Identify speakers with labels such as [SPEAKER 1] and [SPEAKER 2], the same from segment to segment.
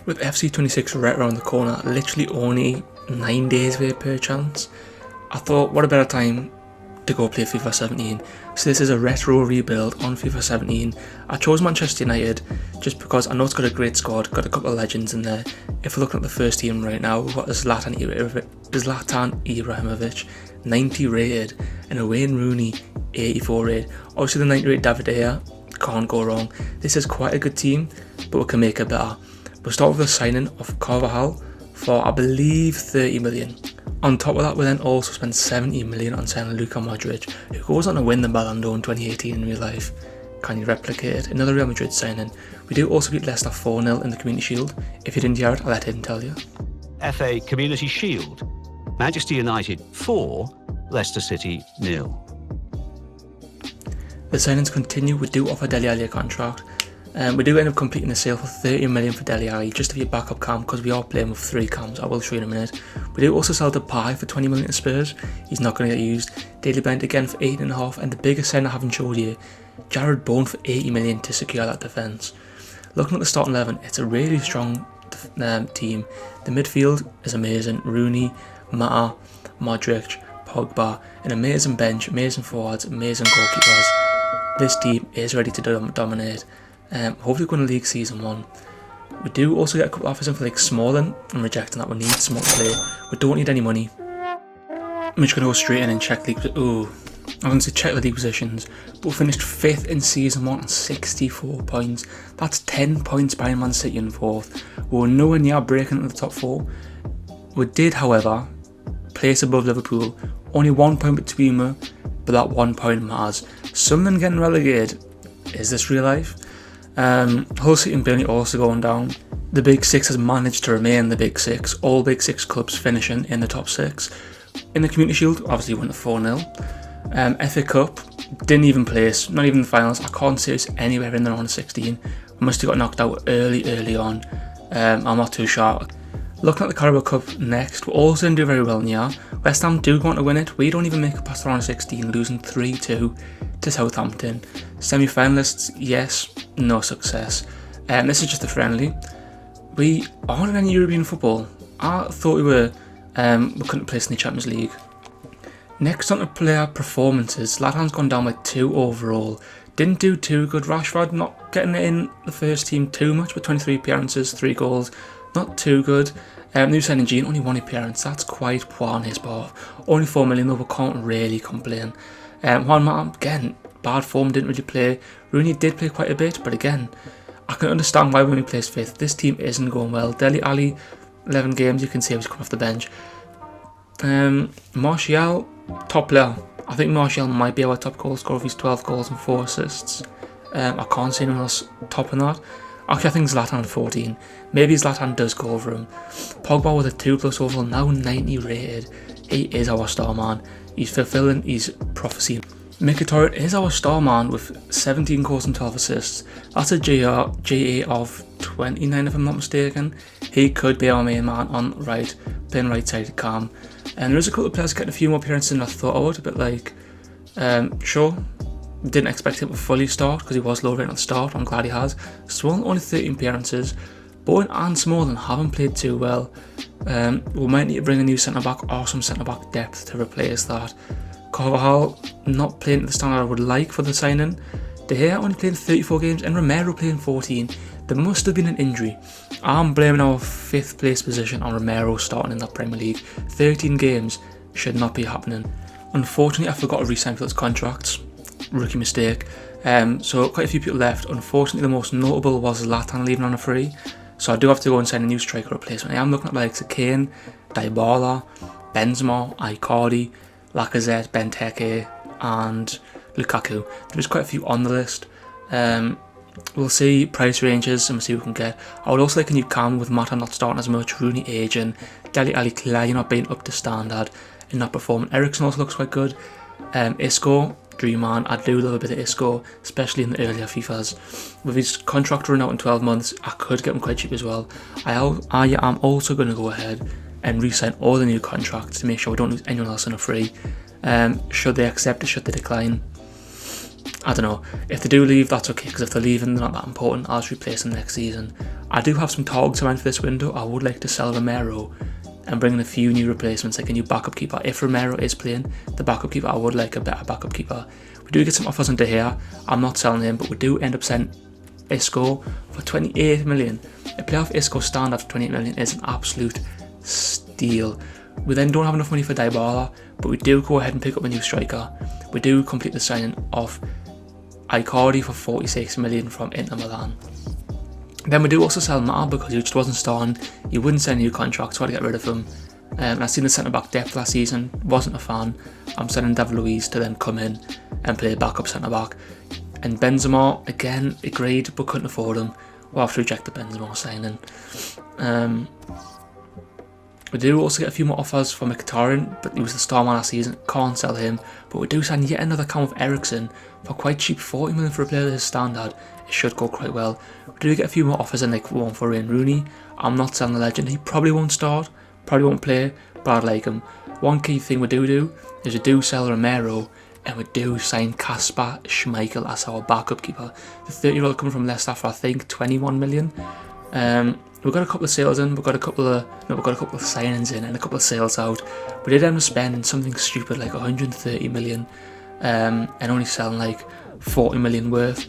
[SPEAKER 1] With FC26 right around the corner, literally only 9 days away per chance, I thought what a better time to go play FIFA 17. So this is a retro rebuild on FIFA 17. I chose Manchester United just because I know it's got a great squad, got a couple of legends in there. If we're looking at the first team right now, we've got Zlatan Ibrahimovic, 90 rated, and a Wayne Rooney, 84 rated. Obviously the 90 rated David De Gea, can't go wrong. This is quite a good team, but we can make it better. We'll start with the signing of Carvajal for, I believe, 30 million. On top of that, we then also spend 70 million on signing Luka Modric, who goes on to win the Ballon d'Or in 2018 in real life. Can you replicate it? Another Real Madrid signing. We do also beat Leicester 4-0 in the Community Shield. If you didn't hear it, I'll let him tell you.
[SPEAKER 2] FA Community Shield. Manchester United 4, Leicester City 0.
[SPEAKER 1] The signings continue. We do offer Dele Alli a contract. We do end up completing the sale for 30 million for Dele Alli, just to be a backup cam, because we are playing with 3 cams. I will show you in a minute. We do also sell Depay for 20 million to Spurs. He's not going to get used. Daily Blind again for 8.5, and the biggest sign I haven't showed you, Jared Bowen for 80 million to secure that defence. Looking at the starting 11, it's a really strong team. The midfield is amazing. Rooney, Mata, Modric, Pogba, an amazing bench, amazing forwards, amazing goalkeepers. This team is ready to dominate. Hopefully going to League Season 1. We do also get a couple of offers in for like Smalling. I'm rejecting that. We need smart play. We don't need any money. I'm just going to go straight in and check league. I'm going to check the league positions. But we finished 5th in Season 1 on 64 points. That's 10 points behind Man City in 4th. We were nowhere near breaking into the top 4. We did, however, place above Liverpool. Only 1 point between us, but that 1 point matters. Sunderland getting relegated. Is this real life? Hull City and Burnley also going down. The Big Six has managed to remain the Big Six. All Big Six clubs finishing in the top 6. In the Community Shield, obviously went to 4-0. FA Cup, didn't even place, not even the finals. I can't see us anywhere in the round of 16. We must have got knocked out early on. I'm not too sure. Looking at the Carabao Cup next, we also didn't do very well in the year. West Ham do want to win it. We don't even make it past the round of 16, losing 3-2 to Southampton. Semi-finalists, yes, no success. This is just a friendly. We aren't in any European football. I thought we couldn't place in the Champions League. Next on to player performances, Zlatan's gone down by 2 overall. Didn't do too good. Rashford not getting it in the first team too much, with 23 appearances, 3 goals. Not too good. New signing Gene, only 1 appearance. That's quite poor on his part. Only 4 million though, we can't really complain. Juan Mata, again, bad form, didn't really play. Rooney did play quite a bit, but again, I can understand why we only placed 5th. This team isn't going well. Dele Alli, 11 games, you can see he's come off the bench. Martial, top player. I think Martial might be our top goal scorer if he's 12 goals and 4 assists. I can't see anyone else topping that. Actually, I think Zlatan 14. Maybe Zlatan does go over him. Pogba with a 2+ overall, now 90 rated. He is our star man. He's fulfilling his prophecy. Mkhitaryan is our star man with 17 goals and 12 assists. That's a GA of 29 if I'm not mistaken. He could be our main man on right, playing right side cam. And there's a couple of players getting a few more appearances than I thought I would. A bit like, sure, didn't expect him to fully start because he was low rated at the start. I'm glad he has. Smalling only 13 appearances. Bowen and Smalling haven't played too well. We might need to bring a new centre back or some centre back depth to replace that. Carvajal not playing at the standard I would like for the signing. De Gea only playing 34 games and Romero playing 14. There must have been an injury. I'm blaming our 5th place position on Romero starting in that Premier League. 13 games should not be happening. Unfortunately, I forgot to re-sign people's contracts. Rookie mistake. So quite a few people left. Unfortunately, the most notable was Zlatan leaving on a free. So I do have to go and sign a new striker replacement. I am looking at the likes of Kane, Dybala, Benzema, Icardi, Lacazette, Benteke and Lukaku. There's quite a few on the list. We'll see price ranges and we'll see what we can get. I would also like a new cam with Mata not starting as much, Rooney aging, Dele Alli clearly not being up to standard and not performing. Ericsson also looks quite good. Isco, dream man. I do love a bit of Isco, especially in the earlier FIFAs. With his contract running out in 12 months, I could get him quite cheap as well. I am also going to go ahead and re-sign all the new contracts to make sure we don't lose anyone else on a free. Should they accept it, should they decline? I don't know. If they do leave, that's okay, because if they're leaving, they're not that important. I'll just replace them next season. I do have some targets in mind for this window. I would like to sell Romero and bring in a few new replacements, like a new backup keeper. If Romero is playing the backup keeper, I would like a better backup keeper. We do get some offers into here. I'm not selling him, but we do end up selling Isco for 28 million. A playoff Isco standard for 28 million is an absolute steal. We then don't have enough money for Dybala, but we do go ahead and pick up a new striker. We do complete the signing of Icardi for 46 million from Inter Milan. Then we do also sell Mata because he just wasn't starting. He wouldn't sign a new contract, so I had to get rid of him. And I've seen the centre back depth last season, wasn't a fan. I'm selling David Luiz to then come in and play backup centre back. And Benzema, again, agreed but couldn't afford him. We'll have to reject the Benzema signing. We do also get a few more offers for Mkhitaryan, but he was the star man last season, can't sell him. But we do sign yet another account of Eriksen for quite cheap, 40 million for a player of his standard. It should go quite well. We do get a few more offers in, like one for Wayne Rooney. I'm not selling the legend, he probably won't start, probably won't play, but I'd like him. One key thing we do is we do sell Romero, and we do sign Kasper Schmeichel as our backup keeper. The 30-year-old coming from Leicester for I think 21 million. We've got a couple of sales in, we've got a couple of signings in and a couple of sales out. We did end up spending something stupid like 130 million and only selling like 40 million worth.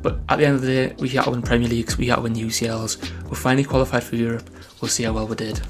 [SPEAKER 1] But at the end of the day, we got to win Premier Leagues, we got to win UCLs. We're finally qualified for Europe. We'll see how well we did.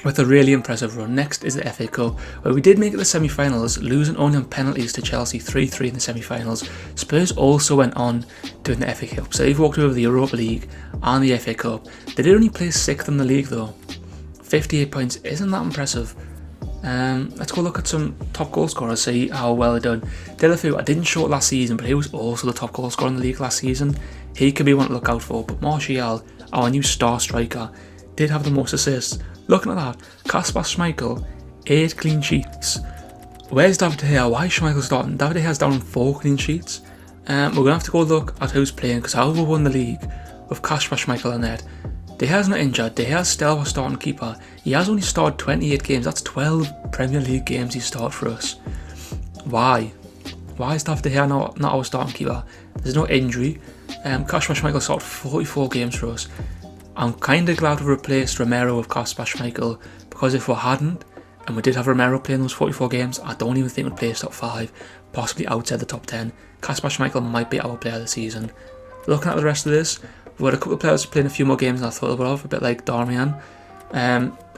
[SPEAKER 1] With a really impressive run. Next is the FA Cup, where we did make it the semi-finals, losing only on penalties to Chelsea 3-3 in the semi-finals. Spurs also went on to win the FA Cup, so they've walked over the Europa League and the FA Cup. They did only place 6th in the league though. 58 points isn't that impressive. Let's go look at some top goal scorers, see how well they've done. Deulofeu, I didn't show it last season, but he was also the top goal scorer in the league last season. He could be one to look out for, but Martial, our new star striker, did have the most assists. Looking at that, Kasper Schmeichel, 8 clean sheets. Where's David De Gea? Why is Schmeichel starting? David De Gea's down on 4 clean sheets. We're going to have to go look at who's playing, because how we won the league with Kasper Schmeichel in net. De Gea's not injured, De Gea's still our starting keeper. He has only started 28 games, that's 12 Premier League games he started for us. Why? Why is David De Gea not our starting keeper? There's no injury. Kasper Schmeichel started 44 games for us. I'm kind of glad we replaced Romero with Kasper Schmeichel, because if we hadn't, and we did have Romero playing those 44 games, I don't even think we'd place top 5, possibly outside the top 10. Kasper Schmeichel might be our player of the season. Looking at the rest of this, we've got a couple of players playing a few more games than I thought we would have, a bit like Darmian.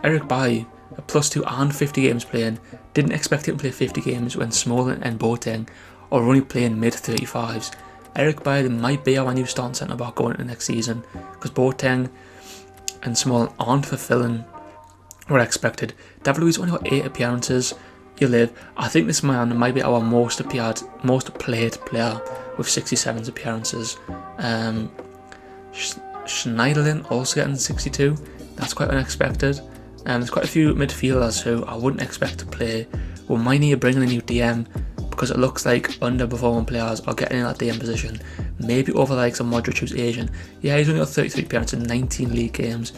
[SPEAKER 1] Eric Bailly, a +2 and 50 games playing. Didn't expect him to play 50 games when Smalling and Boateng are only playing mid-35s. Eric Bailly might be our new starting centre back going into next season, because Boateng and Smalling aren't fulfilling what I expected. David Luiz only got 8 appearances. He'll live. I think this man might be our most played player with 67 appearances. Schneiderlin also getting 62. That's quite unexpected. There's quite a few midfielders who I wouldn't expect to play. We might need to bring in a new DM, because it looks like underperforming players are getting in that DM position. Maybe over like some Modric, who's Asian. Yeah, he's only got 33 appearances in 19 league games.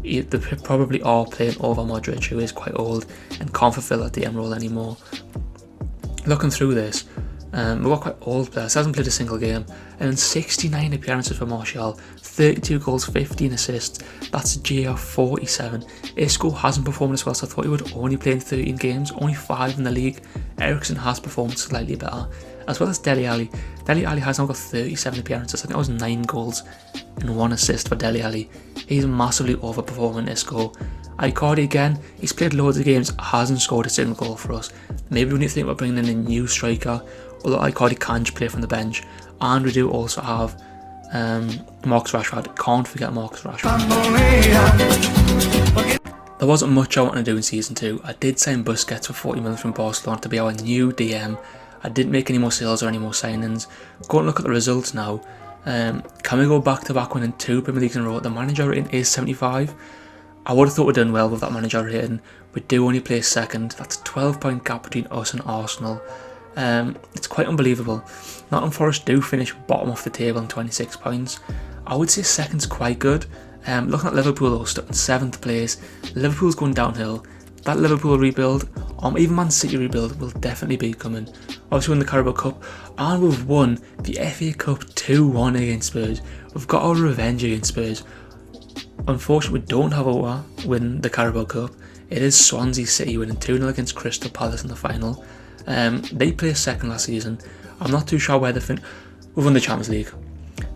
[SPEAKER 1] They probably are playing over Modric, who is quite old and can't fulfill that DM role anymore. looking through this, we've got quite old players. Hasn't played a single game, and in 69 appearances for Martial, 32 goals, 15 assists. That's JR 47. Isco hasn't performed as well, so I thought he would only play in 13 games, only 5 in the league. Eriksen has performed slightly better, as well as Dele Alli. Dele Alli has now got 37 appearances. I think that was 9 goals and 1 assist for Dele Alli. He's massively overperforming Isco. Icardi again, he's played loads of games, hasn't scored a single goal for us. Maybe we need to think about bringing in a new striker, although Icardi can just play from the bench. And we do also have Marcus Rashford. Can't forget Marcus Rashford. There wasn't much I wanted to do in Season 2. I did sign Busquets for 40 million from Barcelona to be our new DM. I didn't make any more sales or any more signings. Go and look at the results now. Can we go back to back winning 2 Premier Leagues in a row? The manager rating is 75. I would have thought we'd done well with that manager rating. We do only place second. That's a 12-point gap between us and Arsenal. It's quite unbelievable. Nottingham Forest do finish bottom of the table on 26 points. I would say second's quite good. Looking at Liverpool though, stuck in 7th place. Liverpool's going downhill. That Liverpool rebuild, even Man City rebuild, will definitely be coming. Obviously won the Carabao Cup, and we've won the FA Cup 2-1 against Spurs. We've got our revenge against Spurs. Unfortunately, we don't have a win the Carabao Cup. It is Swansea City winning 2-0 against Crystal Palace in the final. They placed second last season. I'm not too sure where they fin. We've won the Champions League.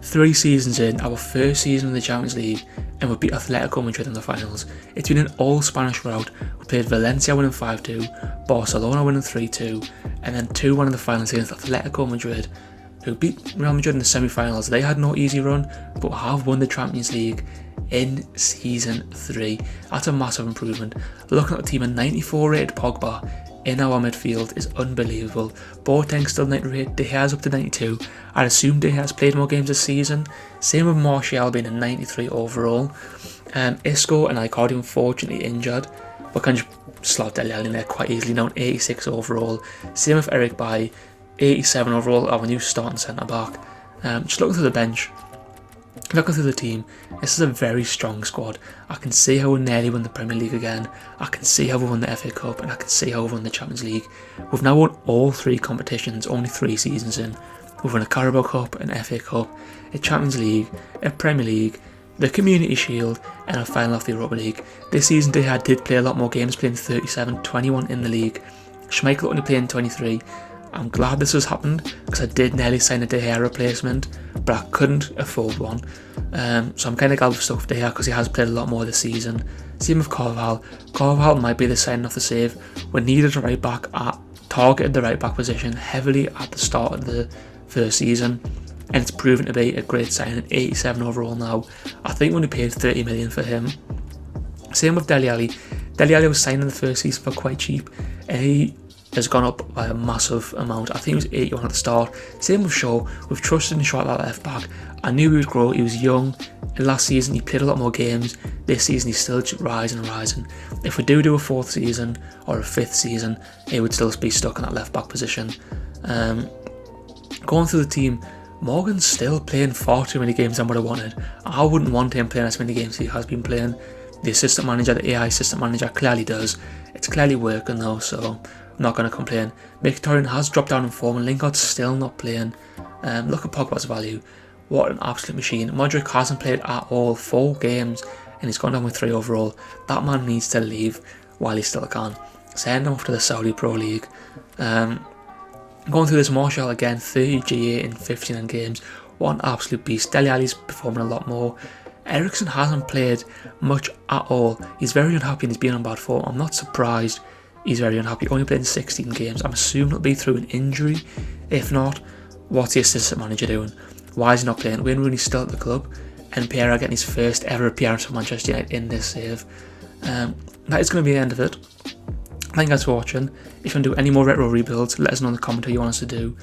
[SPEAKER 1] 3 seasons in, our first season in the Champions League, and we beat Atletico Madrid in the finals. It's been an all-Spanish route. We played Valencia winning 5-2, Barcelona winning 3-2, and then 2-1 in the finals against Atletico Madrid, who beat Real Madrid in the semi-finals. They had no easy run, but have won the Champions League in Season 3. That's a massive improvement. Looking at the team, a 94 rated Pogba in our midfield is unbelievable. Boateng's still 90 rated, De Gea's up to 92. I'd assume De Gea's played more games this season. Same with Martial being a 93 overall. Isco and Icardi unfortunately injured, but can just slot Dele Alli in there quite easily now, 86 overall. Same with Eric Bailly, 87 overall, our new starting centre back. Just looking through the bench, looking through the team, this is a very strong squad. I can see how we nearly won the Premier League again. I can see how we won the FA Cup, and I can see how we won the Champions League. We've now won all 3 competitions, only 3 seasons in. We've won a Carabao Cup, an FA Cup, a Champions League, a Premier League, the Community Shield, and a final of the Europa League. This season De Gea did play a lot more games, playing 37, 21 in the league. Schmeichel only playing 23. I'm glad this has happened, because I did nearly sign a De Gea replacement, but I couldn't afford one. So I'm kind of glad we've stuck with De Gea, because he has played a lot more this season. Same with Carvajal. Carvajal might be the signing of the save. We needed a right back, targeted the right back position heavily at the start of the first season, and it's proven to be a great signing. 87 overall now. I think we only paid 30 million for him. Same with Dele Alli. Dele Alli was signed in the first season for quite cheap, and he has gone up by a massive amount. I think he was 81 at the start. Same with Shaw. We've trusted in Shaw at that left back. I knew he would grow. He was young, and last season he played a lot more games. This season he's still rising and rising. If we do a 4th season or a 5th season, he would still be stuck in that left back position. Going through the team, Morgan's still playing far too many games than what I wanted. I wouldn't want him playing as many games as he has been playing. The assistant manager, the AI assistant manager, clearly does. It's clearly working though, so I'm not going to complain. Mkhitaryan has dropped down in form, and Lingard's still not playing. Look at Pogba's value. What an absolute machine. Modric hasn't played at all, 4 games, and he's gone down with 3 overall. That man needs to leave while he still can. Send him off to the Saudi Pro League. Going through this, Martial again, 30 GA in 59 games. What an absolute beast. Dele Alli's performing a lot more. Eriksen hasn't played much at all. He's very unhappy and he's been on bad form. I'm not surprised he's very unhappy. Only played in 16 games. I'm assuming it'll be through an injury. If not, what's the assistant manager doing? Why is he not playing? Wayne Rooney's still at the club, and Pierre getting his first ever appearance for Manchester United in this save. That is going to be the end of it. Thank you guys for watching. If you want to do any more retro rebuilds, let us know in the comment who you want us to do.